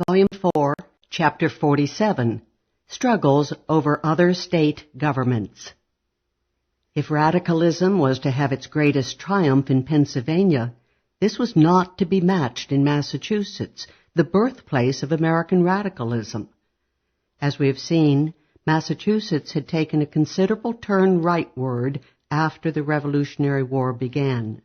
Volume 4, Chapter 47, Struggles over Other State Governments. If radicalism was to have its greatest triumph in Pennsylvania, this was not to be matched in Massachusetts, the birthplace of American radicalism. As we have seen, Massachusetts had taken a considerable turn rightward after the Revolutionary War began.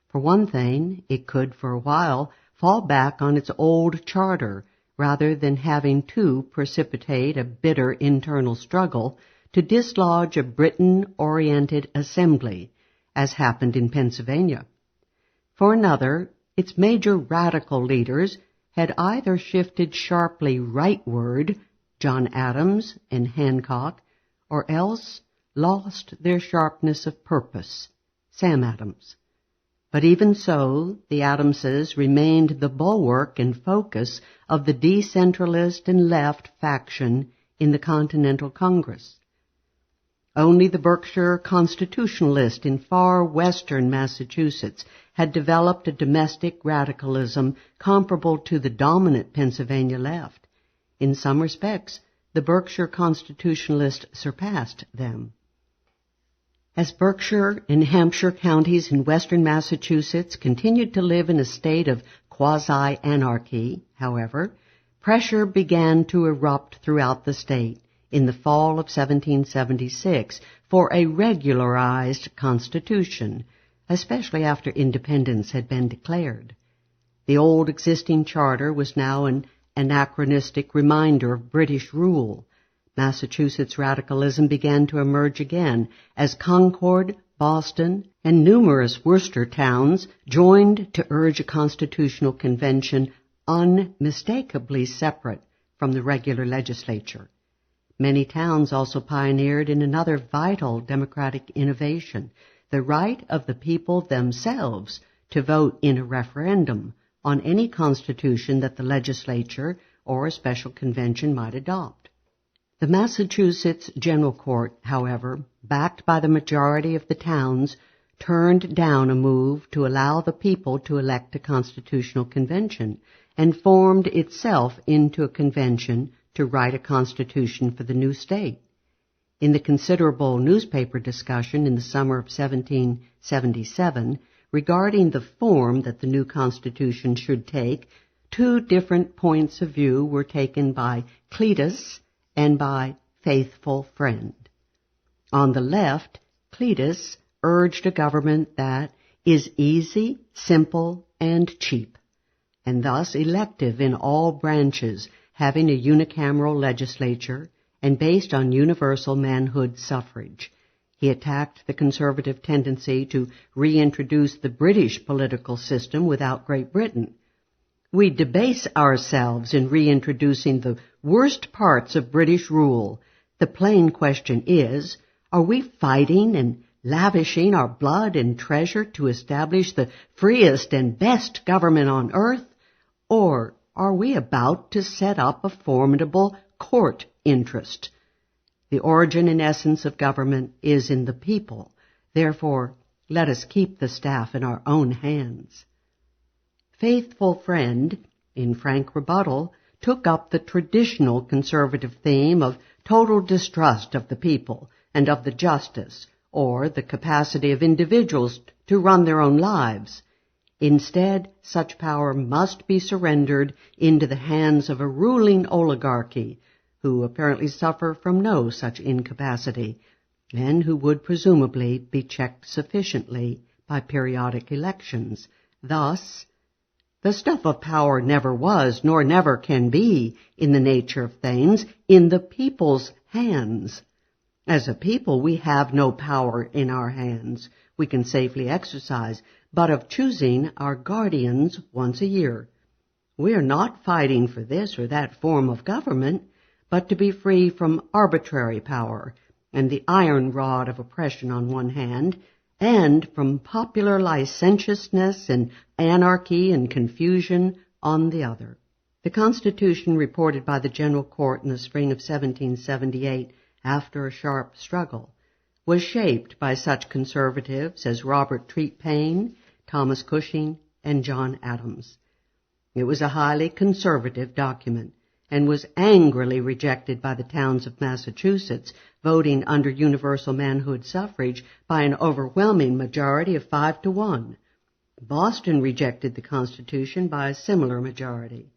For one thing, it could, for a while, fall back on its old charter, rather than having to precipitate a bitter internal struggle to dislodge a Britain-oriented assembly, as happened in Pennsylvania. For another, its major radical leaders had either shifted sharply rightward, John Adams and Hancock, or else lost their sharpness of purpose, Sam Adams. But even so, the Adamses remained the bulwark and focus of the decentralist and left faction in the Continental Congress. Only the Berkshire Constitutionalist in far western Massachusetts had developed a domestic radicalism comparable to the dominant Pennsylvania left. In some respects, the Berkshire Constitutionalist surpassed them. As Berkshire and Hampshire counties in western Massachusetts continued to live in a state of quasi-anarchy, however, pressure began to erupt throughout the state in the fall of 1776 for a regularized constitution, especially after independence had been declared. The old existing charter was now an anachronistic reminder of British rule. Massachusetts radicalism began to emerge again as Concord, Boston, and numerous Worcester towns joined to urge a constitutional convention unmistakably separate from the regular legislature. Many towns also pioneered in another vital democratic innovation, the right of the people themselves to vote in a referendum on any constitution that the legislature or a special convention might adopt. The Massachusetts General Court, however, backed by the majority of the towns, turned down a move to allow the people to elect a constitutional convention and formed itself into a convention to write a constitution for the new state. In the considerable newspaper discussion in the summer of 1777 regarding the form that the new constitution should take, two different points of view were taken by Cletus and by Faithful Friend. On the left, Cletus urged a government that is easy, simple, and cheap, and thus elective in all branches, having a unicameral legislature and based on universal manhood suffrage. He attacked the conservative tendency to reintroduce the British political system without Great Britain. We debase ourselves in reintroducing the worst parts of British rule. The plain question is, are we fighting and lavishing our blood and treasure to establish the freest and best government on earth, or are we about to set up a formidable court interest? The origin and essence of government is in the people. Therefore, let us keep the staff in our own hands. Faithful Friend, in frank rebuttal, took up the traditional conservative theme of total distrust of the people and of the justice, or the capacity of individuals to run their own lives. Instead, such power must be surrendered into the hands of a ruling oligarchy, who apparently suffer from no such incapacity, and who would presumably be checked sufficiently by periodic elections. Thus, the stuff of power never was, nor never can be, in the nature of things, in the people's hands. As a people, we have no power in our hands we can safely exercise, but of choosing our guardians once a year. We are not fighting for this or that form of government, but to be free from arbitrary power and the iron rod of oppression on one hand, and from popular licentiousness and anarchy and confusion on the other. The Constitution reported by the General Court in the spring of 1778, after a sharp struggle, was shaped by such conservatives as Robert Treat Paine, Thomas Cushing, and John Adams. It was a highly conservative document and was angrily rejected by the towns of Massachusetts, voting under universal manhood suffrage by an overwhelming majority of 5-1. Boston rejected the Constitution by a similar majority.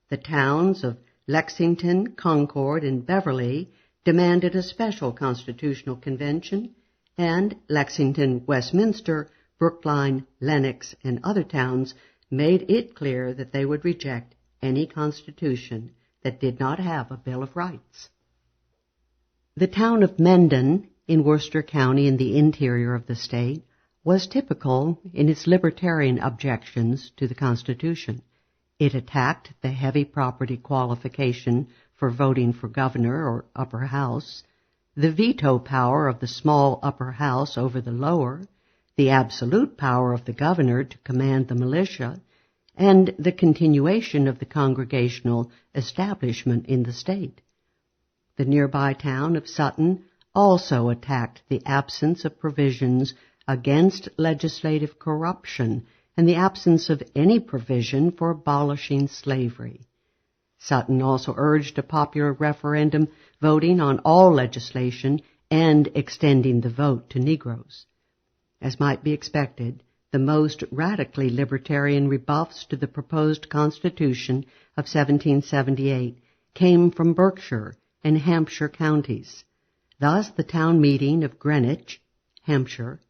The towns of Lexington, Concord, and Beverly demanded a special constitutional convention, and Lexington, Westminster, Brookline, Lenox, and other towns made it clear that they would reject any constitution that did not have a Bill of Rights. The town of Mendon in Worcester County in the interior of the state was typical in its libertarian objections to the Constitution. It attacked the heavy property qualification for voting for governor or upper house, the veto power of the small upper house over the lower, the absolute power of the governor to command the militia, and the continuation of the congregational establishment in the state. The nearby town of Sutton also attacked the absence of provisions against legislative corruption and the absence of any provision for abolishing slavery. Sutton also urged a popular referendum voting on all legislation and extending the vote to Negroes. As might be expected, the most radically libertarian rebuffs to the proposed Constitution of 1778 came from Berkshire and Hampshire counties. Thus, the town meeting of Greenwich, Hampshire,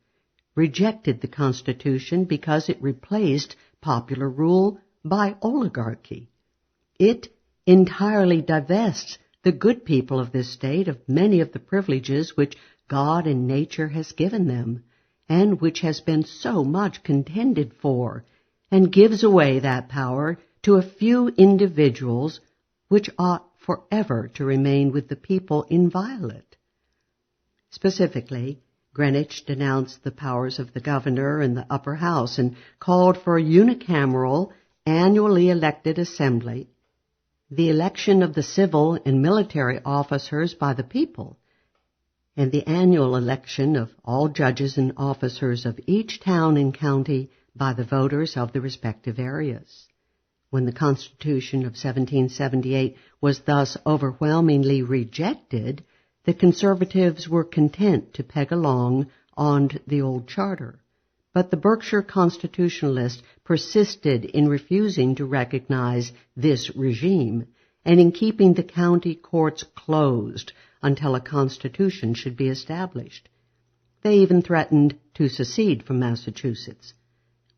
rejected the Constitution because it replaced popular rule by oligarchy. It entirely divests the good people of this state of many of the privileges which God and nature has given them, and which has been so much contended for, and gives away that power to a few individuals which ought forever to remain with the people inviolate. Specifically, Greenwich denounced the powers of the governor and the upper house and called for a unicameral, annually elected assembly, the election of the civil and military officers by the people, and the annual election of all judges and officers of each town and county by the voters of the respective areas. When the Constitution of 1778 was thus overwhelmingly rejected, the conservatives were content to peg along on the old charter. But the Berkshire Constitutionalists persisted in refusing to recognize this regime and in keeping the county courts closed until a constitution should be established. They even threatened to secede from Massachusetts.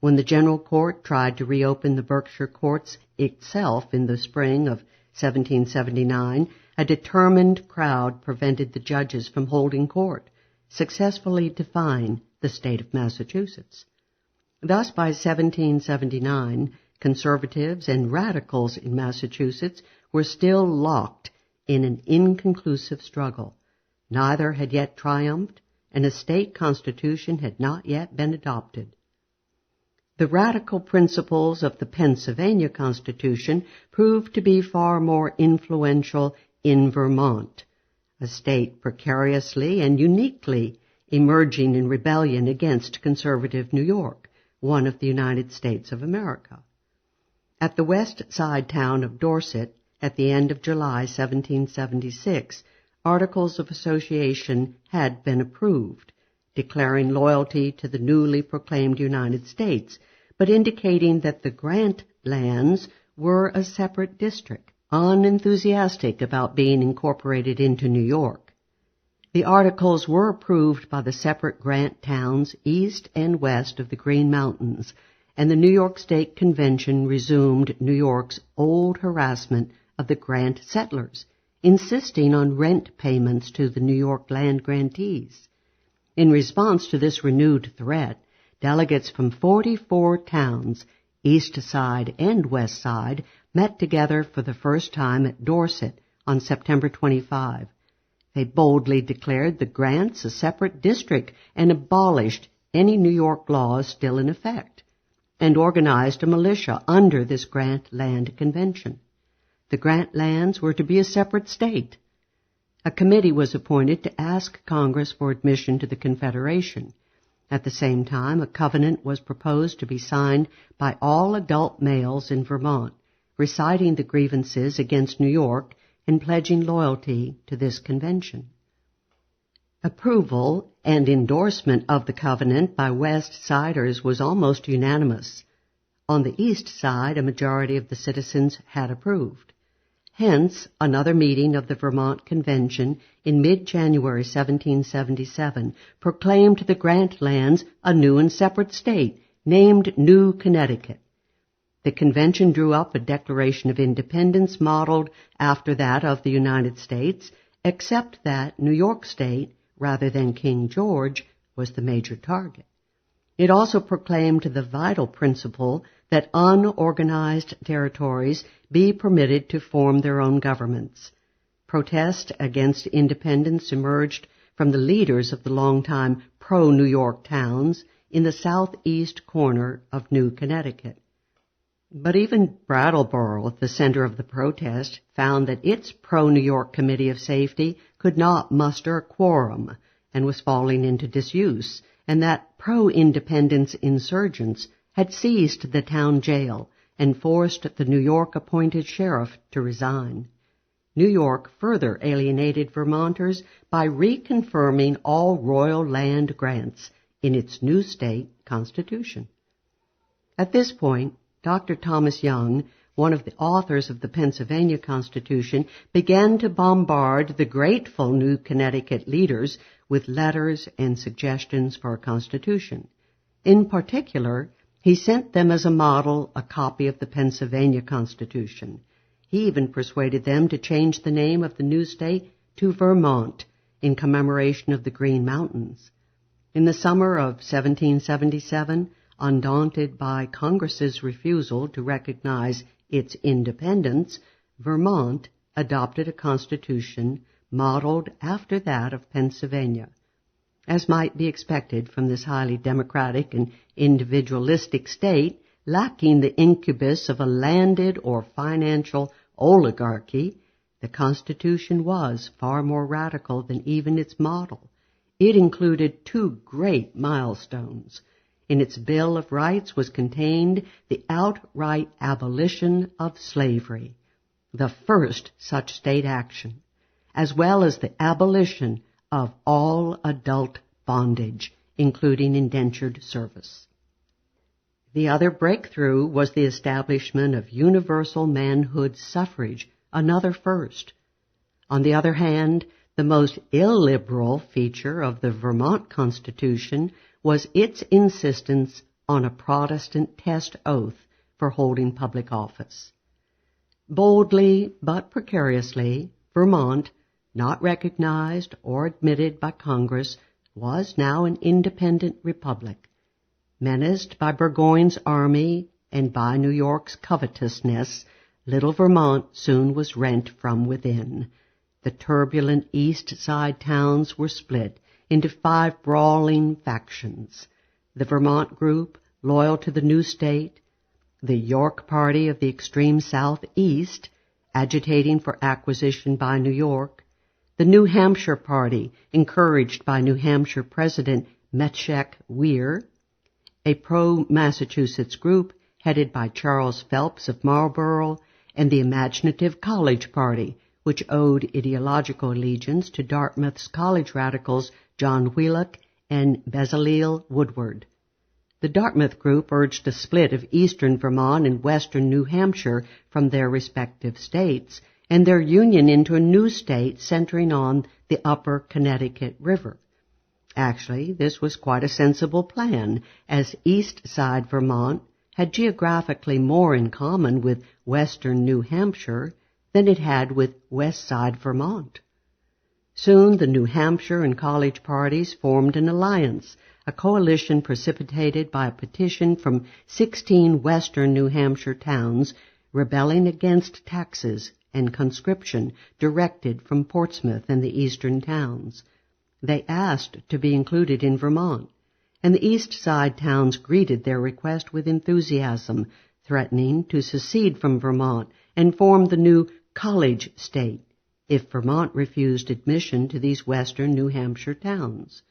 When the General Court tried to reopen the Berkshire courts itself in the spring of 1779, a determined crowd prevented the judges from holding court, successfully defying the state of Massachusetts. Thus, by 1779, conservatives and radicals in Massachusetts were still locked in an inconclusive struggle. Neither had yet triumphed, and a state constitution had not yet been adopted. The radical principles of the Pennsylvania Constitution proved to be far more influential in Vermont, a state precariously and uniquely emerging in rebellion against conservative New York, one of the United States of America. At the west side town of Dorset, at the end of July 1776, Articles of Association had been approved, declaring loyalty to the newly proclaimed United States, but indicating that the Grant lands were a separate district, unenthusiastic about being incorporated into New York. The articles were approved by the separate Grant towns east and west of the Green Mountains, and the New York State Convention resumed New York's old harassment of the Grant settlers, insisting on rent payments to the New York land grantees. In response to this renewed threat, delegates from 44 towns, East Side and West Side, met together for the first time at Dorset on September 25. They boldly declared the Grants a separate district and abolished any New York laws still in effect, and organized a militia under this Grant Land Convention. The Grant lands were to be a separate state. A committee was appointed to ask Congress for admission to the Confederation. At the same time, a covenant was proposed to be signed by all adult males in Vermont, reciting the grievances against New York and pledging loyalty to this convention. Approval and endorsement of the covenant by West Siders was almost unanimous. On the East Side, a majority of the citizens had approved. Hence, another meeting of the Vermont Convention in mid-January 1777 proclaimed the Grant Lands a new and separate state, named New Connecticut. The convention drew up a Declaration of Independence modeled after that of the United States, except that New York State, rather than King George, was the major target. It also proclaimed the vital principle that unorganized territories be permitted to form their own governments. Protest against independence emerged from the leaders of the longtime pro-New York towns in the southeast corner of New Connecticut. But even Brattleboro, at the center of the protest, found that its pro-New York Committee of Safety could not muster a quorum and was falling into disuse, and that pro-independence insurgents had seized the town jail and forced the New York-appointed sheriff to resign. New York further alienated Vermonters by reconfirming all royal land grants in its new state constitution. At this point, Dr. Thomas Young, one of the authors of the Pennsylvania Constitution, began to bombard the grateful New Connecticut leaders with letters and suggestions for a constitution. In particular, he sent them as a model a copy of the Pennsylvania Constitution. He even persuaded them to change the name of the new state to Vermont in commemoration of the Green Mountains. In the summer of 1777, undaunted by Congress's refusal to recognize its independence, Vermont adopted a constitution modeled after that of Pennsylvania. As might be expected from this highly democratic and individualistic state, lacking the incubus of a landed or financial oligarchy, the Constitution was far more radical than even its model. It included two great milestones. In its Bill of Rights was contained the outright abolition of slavery, the first such state action, as well as the abolition of all adult bondage, including indentured service. The other breakthrough was the establishment of universal manhood suffrage, another first. On the other hand, the most illiberal feature of the Vermont Constitution was its insistence on a Protestant test oath for holding public office. Boldly but precariously, Vermont, not recognized or admitted by Congress, was now an independent republic. Menaced by Burgoyne's army and by New York's covetousness, little Vermont soon was rent from within. The turbulent East Side towns were split into 5 brawling factions: the Vermont group, loyal to the new state; the York party of the extreme southeast, agitating for acquisition by New York; the New Hampshire party, encouraged by New Hampshire President Metshek Weir; a pro-Massachusetts group headed by Charles Phelps of Marlborough; and the imaginative College party, which owed ideological allegiance to Dartmouth's college radicals John Wheelock and Bezaleel Woodward. The Dartmouth group urged a split of eastern Vermont and western New Hampshire from their respective states, and their union into a new state centering on the upper Connecticut River. Actually, this was quite a sensible plan, as East Side Vermont had geographically more in common with western New Hampshire than it had with West Side Vermont. Soon the New Hampshire and College parties formed an alliance, a coalition precipitated by a petition from 16 western New Hampshire towns rebelling against taxes and conscription directed from Portsmouth and the eastern towns. They asked to be included in Vermont, and the East Side towns greeted their request with enthusiasm, threatening to secede from Vermont and form the new College state if Vermont refused admission to these western New Hampshire towns.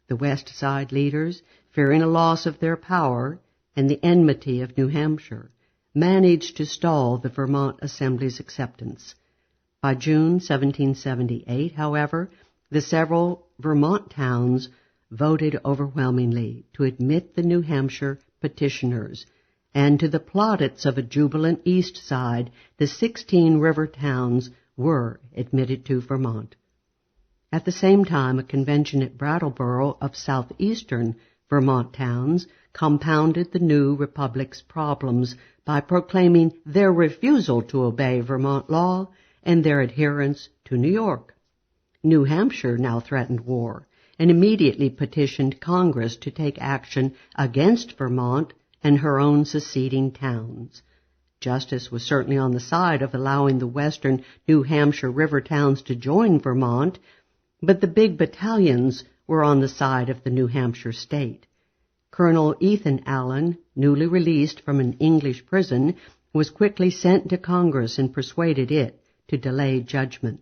The West Side leaders, fearing a loss of their power and the enmity of New Hampshire, managed to stall the Vermont Assembly's acceptance. By June 1778, however, the several Vermont towns voted overwhelmingly to admit the New Hampshire petitioners, and to the plaudits of a jubilant East Side, the 16 river towns were admitted to Vermont. At the same time, a convention at Brattleboro of southeastern Vermont towns compounded the new republic's problems by proclaiming their refusal to obey Vermont law and their adherence to New York. New Hampshire now threatened war and immediately petitioned Congress to take action against Vermont and her own seceding towns. Justice was certainly on the side of allowing the western New Hampshire river towns to join Vermont, but the big battalions were on the side of the New Hampshire state. Colonel Ethan Allen, newly released from an English prison, was quickly sent to Congress and persuaded it to delay judgment.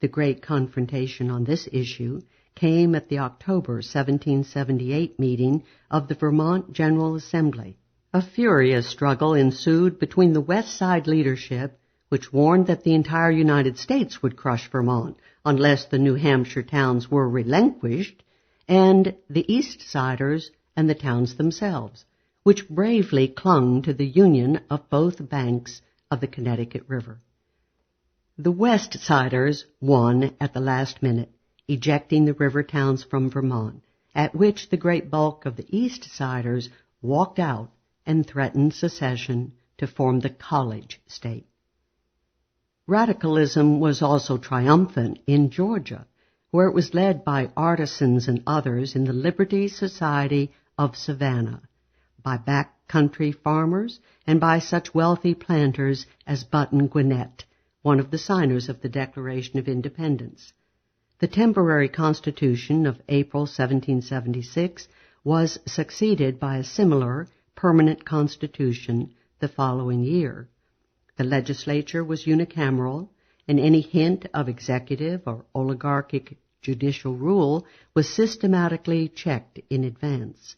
The great confrontation on this issue came at the October 1778 meeting of the Vermont General Assembly. A furious struggle ensued between the West Side leadership, which warned that the entire United States would crush Vermont unless the New Hampshire towns were relinquished, and the East Siders and the towns themselves, which bravely clung to the union of both banks of the Connecticut River. The West Siders won at the last minute, ejecting the river towns from Vermont, at which the great bulk of the East Siders walked out and threatened secession to form the College State. Radicalism was also triumphant in Georgia, where it was led by artisans and others in the Liberty Society of Savannah, by back-country farmers, and by such wealthy planters as Button Gwinnett, one of the signers of the Declaration of Independence. The temporary Constitution of April 1776 was succeeded by a similar permanent Constitution the following year. The legislature was unicameral, and any hint of executive or oligarchic judicial rule was systematically checked in advance.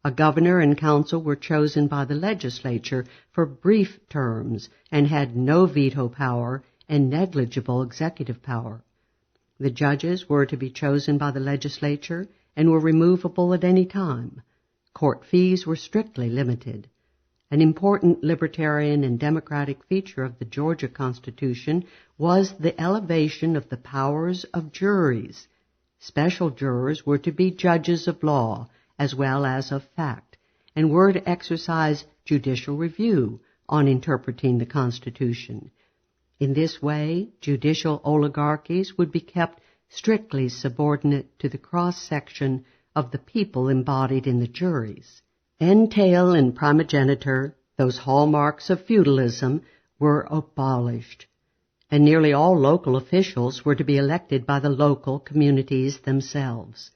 A governor and council were chosen by the legislature for brief terms and had no veto power and negligible executive power. The judges were to be chosen by the legislature and were removable at any time. Court fees were strictly limited. An important libertarian and democratic feature of the Georgia Constitution was the elevation of the powers of juries. Special jurors were to be judges of law as well as of fact, and were to exercise judicial review on interpreting the Constitution. In this way, judicial oligarchies would be kept strictly subordinate to the cross-section of the people embodied in the juries. Entail and primogeniture, those hallmarks of feudalism, were abolished, and nearly all local officials were to be elected by the local communities themselves.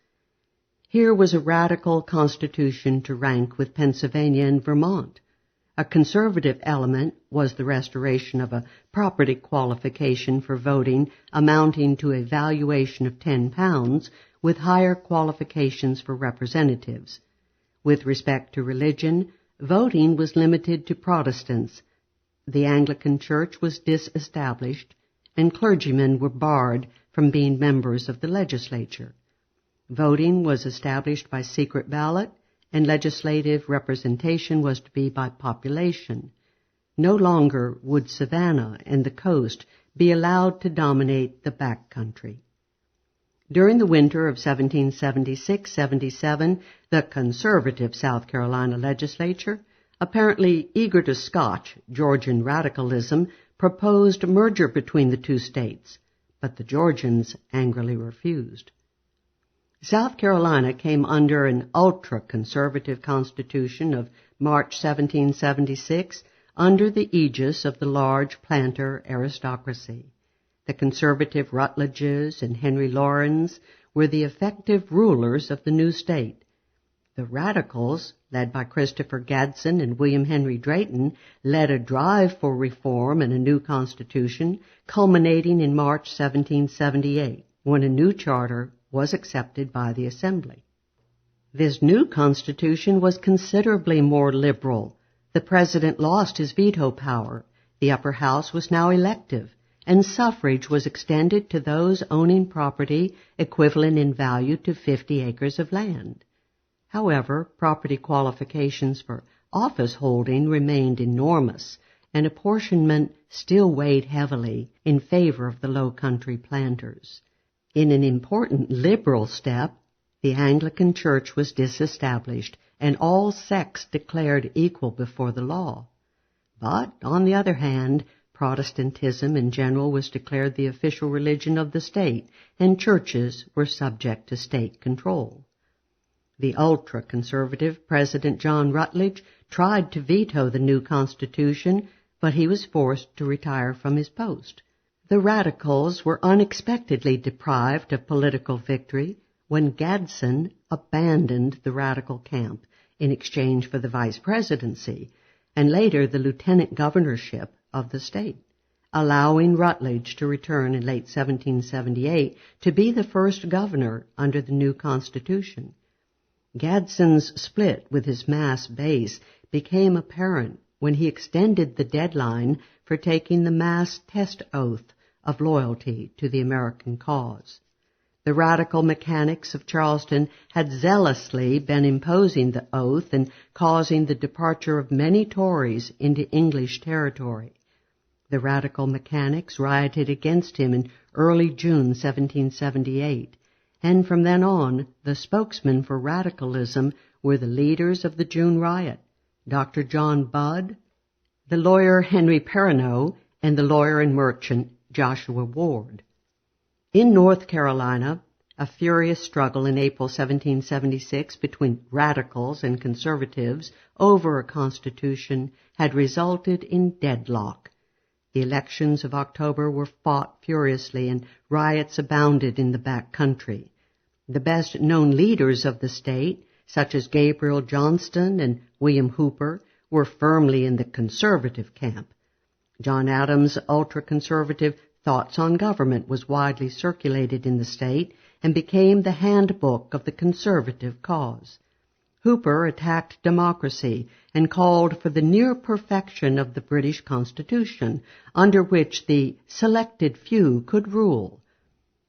Here was a radical constitution to rank with Pennsylvania and Vermont. A conservative element was the restoration of a property qualification for voting amounting to a valuation of £10, with higher qualifications for representatives. With respect to religion, voting was limited to Protestants. The Anglican Church was disestablished, and clergymen were barred from being members of the legislature. Voting was established by secret ballot, and legislative representation was to be by population. No longer would Savannah and the coast be allowed to dominate the back country. During the winter of 1776-77, the conservative South Carolina legislature, apparently eager to scotch Georgian radicalism, proposed a merger between the two states, but the Georgians angrily refused. South Carolina came under an ultra-conservative constitution of March 1776 under the aegis of the large planter aristocracy. The conservative Rutledges and Henry Laurens were the effective rulers of the new state. The radicals, led by Christopher Gadsden and William Henry Drayton, led a drive for reform and a new constitution, culminating in March 1778, when a new charter was accepted by the Assembly. This new Constitution was considerably more liberal. The President lost his veto power. The upper house was now elective, and suffrage was extended to those owning property equivalent in value to 50 acres of land. However, property qualifications for office holding remained enormous, and apportionment still weighed heavily in favor of the low country planters. In an important liberal step, the Anglican Church was disestablished, and all sects declared equal before the law. But, on the other hand, Protestantism in general was declared the official religion of the state, and churches were subject to state control. The ultra-conservative President John Rutledge tried to veto the new Constitution, but he was forced to retire from his post. The Radicals were unexpectedly deprived of political victory when Gadsden abandoned the Radical camp in exchange for the vice presidency, and later the lieutenant governorship of the state, allowing Rutledge to return in late 1778 to be the first governor under the new Constitution. Gadsden's split with his mass base became apparent when he extended the deadline for taking the mass test oath of loyalty to the American cause. The radical mechanics of Charleston had zealously been imposing the oath and causing the departure of many Tories into English territory. The radical mechanics rioted against him in early June 1778, and from then on, the spokesmen for radicalism were the leaders of the June riot, Dr. John Budd, the lawyer Henry Perrineau, and the lawyer and merchant Joshua Ward. In North Carolina, a furious struggle in April 1776 between radicals and conservatives over a constitution had resulted in deadlock. The elections of October were fought furiously, and riots abounded in the back country. The best-known leaders of the state, such as Gabriel Johnston and William Hooper, were firmly in the conservative camp. John Adams' ultra-conservative Thoughts on Government was widely circulated in the state and became the handbook of the conservative cause. Hooper attacked democracy and called for the near perfection of the British Constitution, under which the selected few could rule.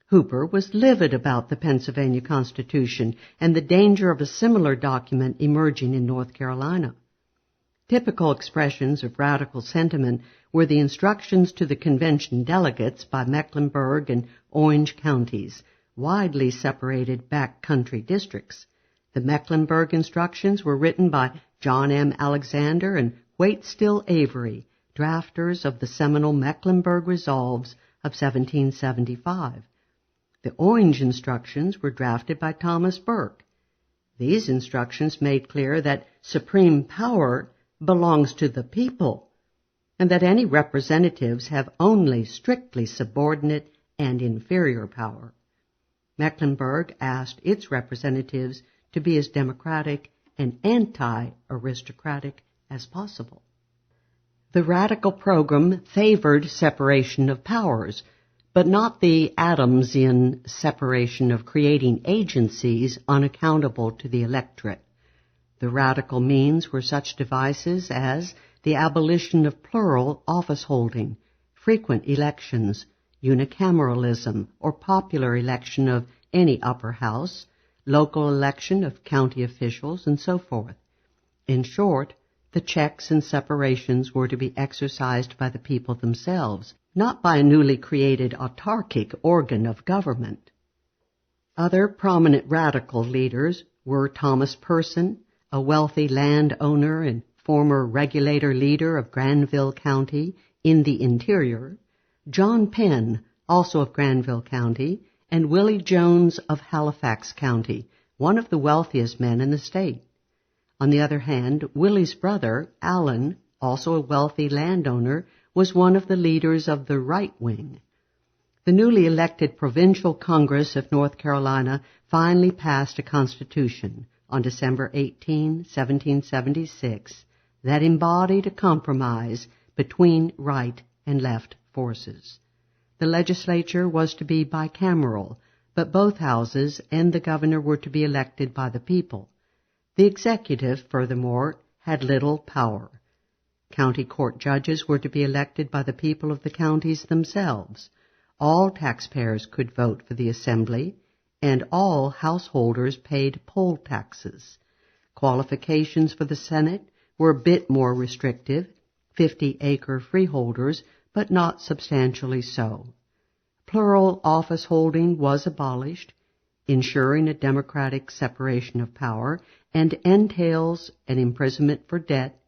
Hooper was livid about the Pennsylvania Constitution and the danger of a similar document emerging in North Carolina. Typical expressions of radical sentiment were the instructions to the convention delegates by Mecklenburg and Orange counties, widely separated back country districts. The Mecklenburg instructions were written by John M. Alexander and Waitstill Avery, drafters of the seminal Mecklenburg Resolves of 1775. The Orange instructions were drafted by Thomas Burke. These instructions made clear that supreme power belongs to the people, and that any representatives have only strictly subordinate and inferior power. Mecklenburg asked its representatives to be as democratic and anti-aristocratic as possible. The radical program favored separation of powers, but not the Adamsian separation of creating agencies unaccountable to the electorate. The radical means were such devices as the abolition of plural office holding, frequent elections, unicameralism or popular election of any upper house, local election of county officials, and so forth. In short, the checks and separations were to be exercised by the people themselves, not by a newly created autarchic organ of government. Other prominent radical leaders were Thomas Person, a wealthy landowner and former regulator leader of Granville County in the interior, John Penn, also of Granville County, and Willie Jones of Halifax County, one of the wealthiest men in the state. On the other hand, Willie's brother, Allen, also a wealthy landowner, was one of the leaders of the right wing. The newly elected Provincial Congress of North Carolina finally passed a constitution on December 18, 1776, that embodied a compromise between right and left forces. The legislature was to be bicameral, but both houses and the governor were to be elected by the people. The executive, furthermore, had little power. County court judges were to be elected by the people of the counties themselves. All taxpayers could vote for the assembly, and all householders paid poll taxes. Qualifications for the Senate were a bit more restrictive, 50-acre freeholders, but not substantially so. Plural office holding was abolished, ensuring a democratic separation of power, and entails and imprisonment for debt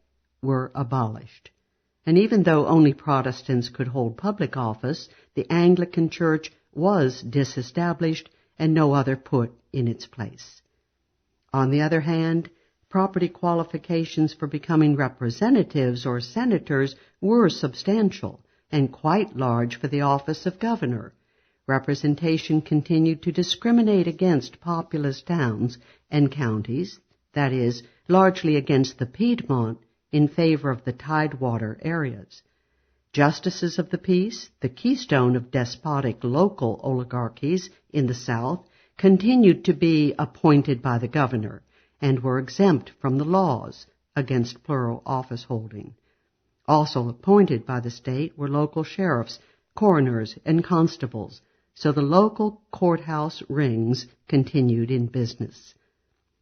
were abolished. And even though only Protestants could hold public office, the Anglican Church was disestablished and no other put in its place. On the other hand, property qualifications for becoming representatives or senators were substantial and quite large for the office of governor. Representation continued to discriminate against populous towns and counties, that is, largely against the Piedmont, in favor of the tidewater areas. Justices of the peace, the keystone of despotic local oligarchies in the South, continued to be appointed by the governor and were exempt from the laws against plural office holding. Also appointed by the state were local sheriffs, coroners, and constables, so the local courthouse rings continued in business.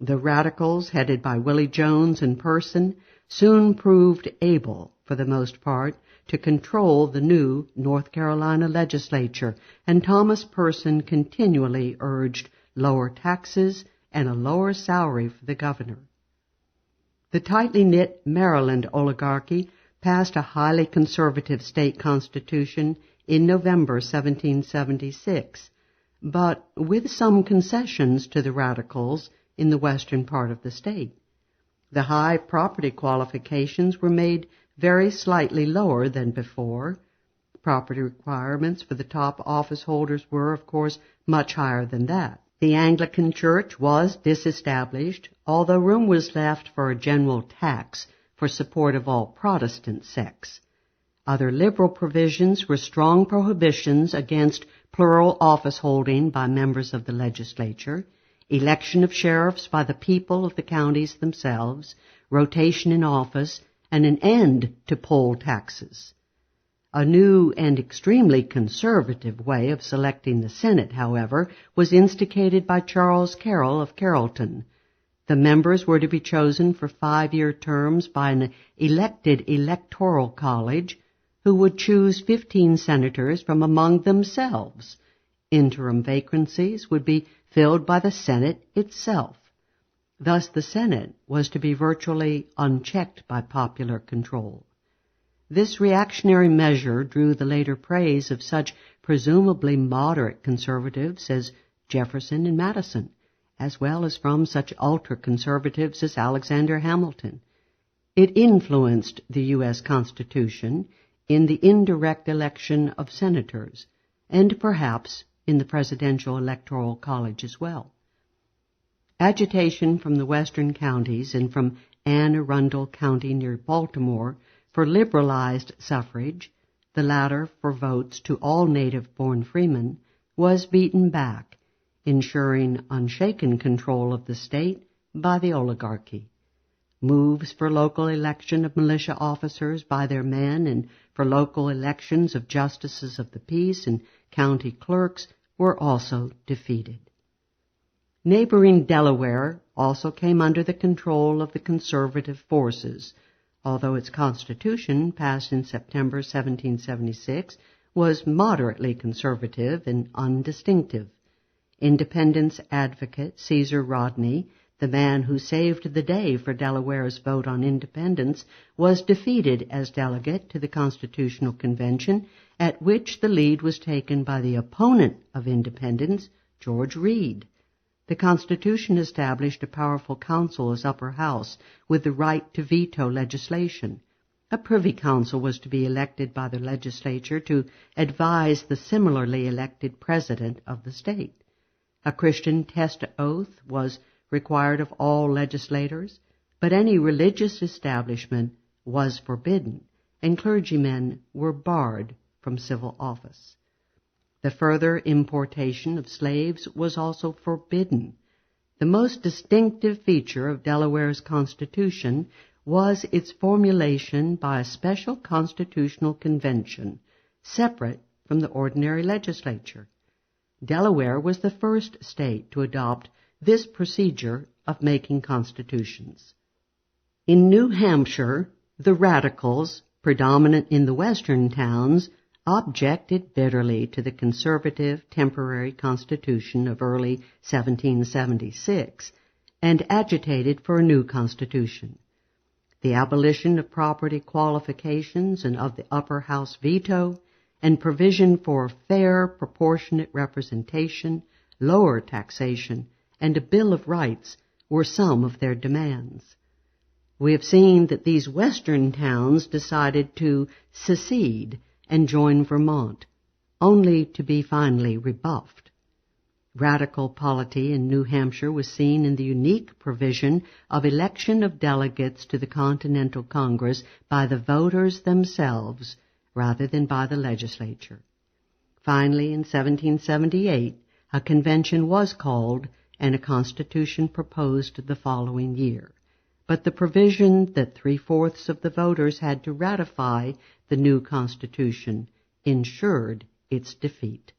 The radicals, headed by Willie Jones in person, soon proved able, for the most part, to control the new North Carolina legislature, and Thomas Person continually urged lower taxes and a lower salary for the governor. The tightly knit Maryland oligarchy passed a highly conservative state constitution in November 1776, but with some concessions to the radicals in the western part of the state. The high property qualifications were made very slightly lower than before. Property requirements for the top office holders were, of course, much higher than that. The Anglican Church was disestablished, although room was left for a general tax for support of all Protestant sects. Other liberal provisions were strong prohibitions against plural office holding by members of the legislature, election of sheriffs by the people of the counties themselves, rotation in office, and an end to poll taxes. A new and extremely conservative way of selecting the Senate, however, was instigated by Charles Carroll of Carrollton. The members were to be chosen for 5-year terms by an elected electoral college who would choose 15 senators from among themselves. Interim vacancies would be filled by the Senate itself. Thus the Senate was to be virtually unchecked by popular control. This reactionary measure drew the later praise of such presumably moderate conservatives as Jefferson and Madison, as well as from such ultra-conservatives as Alexander Hamilton. It influenced the U.S. Constitution in the indirect election of senators, and perhaps in the Presidential Electoral College as well. Agitation from the western counties and from Anne Arundel County near Baltimore for liberalized suffrage, the latter for votes to all native-born freemen, was beaten back, ensuring unshaken control of the state by the oligarchy. Moves for local election of militia officers by their men and for local elections of justices of the peace and county clerks were also defeated. Neighboring Delaware also came under the control of the conservative forces, although its constitution, passed in September 1776, was moderately conservative and undistinctive. Independence advocate Caesar Rodney, the man who saved the day for Delaware's vote on independence, was defeated as delegate to the Constitutional Convention, at which the lead was taken by the opponent of independence, George Read. The Constitution established a powerful council as upper house with the right to veto legislation. A privy council was to be elected by the legislature to advise the similarly elected president of the state. A Christian test oath was required of all legislators, but any religious establishment was forbidden, and clergymen were barred from civil office. The further importation of slaves was also forbidden. The most distinctive feature of Delaware's Constitution was its formulation by a special constitutional convention, separate from the ordinary legislature. Delaware was the first state to adopt this procedure of making constitutions. In New Hampshire, the Radicals, predominant in the western towns, objected bitterly to the conservative temporary constitution of early 1776 and agitated for a new constitution. The abolition of property qualifications and of the upper house veto, and provision for fair, proportionate representation, lower taxation, and a Bill of Rights were some of their demands. We have seen that these western towns decided to secede and join Vermont, only to be finally rebuffed. Radical polity in New Hampshire was seen in the unique provision of election of delegates to the Continental Congress by the voters themselves rather than by the legislature. Finally, in 1778, a convention was called and a constitution proposed the following year. But the provision that 3/4 of the voters had to ratify the new constitution ensured its defeat.